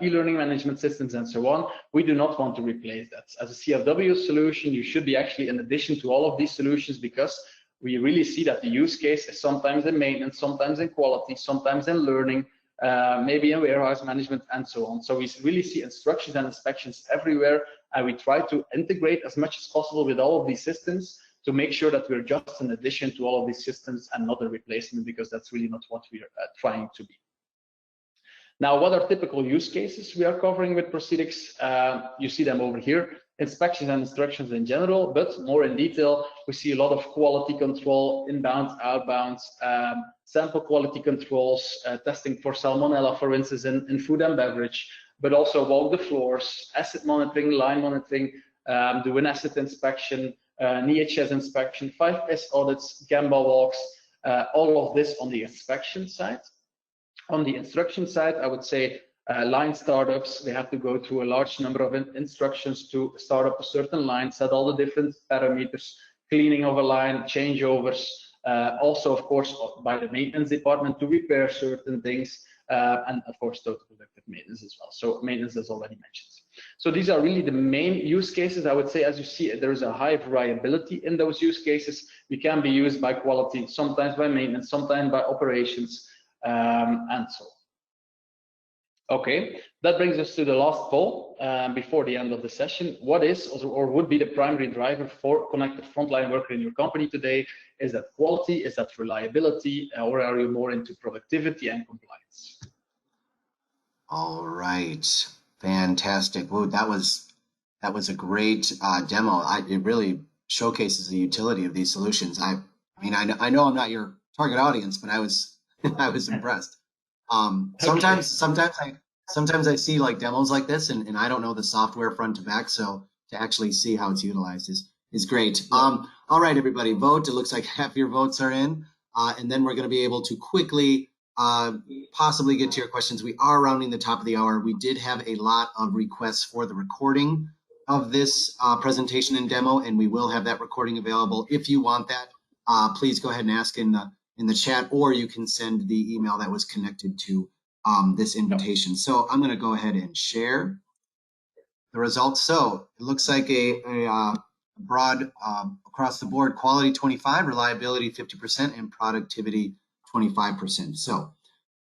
e-learning management systems, and so on. We do not want to replace that. As a CFW solution, you should be actually in addition to all of these solutions, because we really see that the use case is sometimes in maintenance, sometimes in quality, sometimes in learning, maybe in warehouse management, and so on. So we really see instructions and inspections everywhere, and we try to integrate as much as possible with all of these systems to make sure that we're just an addition to all of these systems and not a replacement, because that's really not what we're trying to be. Now, what are typical use cases we are covering with Proceedix? You see them over here. Inspections and instructions in general, but more in detail, we see a lot of quality control, inbound, outbound, sample quality controls, testing for salmonella, for instance, in food and beverage, but also walk the floors, asset monitoring, line monitoring, do an asset inspection, NEHS inspection, 5S audits, Gamba walks, all of this on the inspection side. On the instruction side, I would say line startups, they have to go through a large number of instructions to start up a certain line, set all the different parameters, cleaning of a line, changeovers, also, of course, by the maintenance department to repair certain things, and of course, total productive maintenance as well. So maintenance is already mentioned. So these are really the main use cases. I would say, as you see, there is a high variability in those use cases. We can be used by quality, sometimes by maintenance, sometimes by operations, and so on. Okay, that brings us to the last poll before the end of the session. What is or would be the primary driver for connected frontline worker in your company today? Is that quality? Is that reliability? Or are you more into productivity and compliance? All right, fantastic. Whoa, that was a great demo. It really showcases the utility of these solutions. I mean, I know I'm not your target audience, but I was I was impressed. Sometimes I see like demos like this, and I don't know the software front to back, so to actually see how it's utilized is great. All right, everybody, vote. It looks like half your votes are in, and then we're going to be able to quickly possibly get to your questions. We are rounding the top of the hour. We did have a lot of requests for the recording of this presentation and demo, and we will have that recording available. If you want that, please go ahead and ask in the chat, or you can send the email that was connected to this invitation. So I'm going to go ahead and share the results. So it looks like a broad across the board: quality 25%, reliability 50%, and productivity 25%. So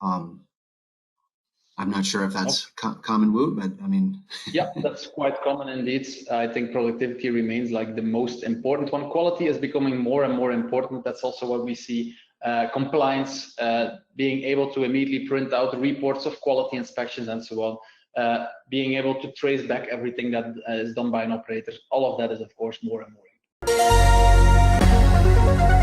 I'm not sure if that's common, Wout, but I mean. Yeah, that's quite common indeed. I think productivity remains like the most important one. Quality is becoming more and more important. That's also what we see. Compliance, being able to immediately print out reports of quality inspections and so on, being able to trace back everything that is done by an operator. All of that is, of course, more and more important.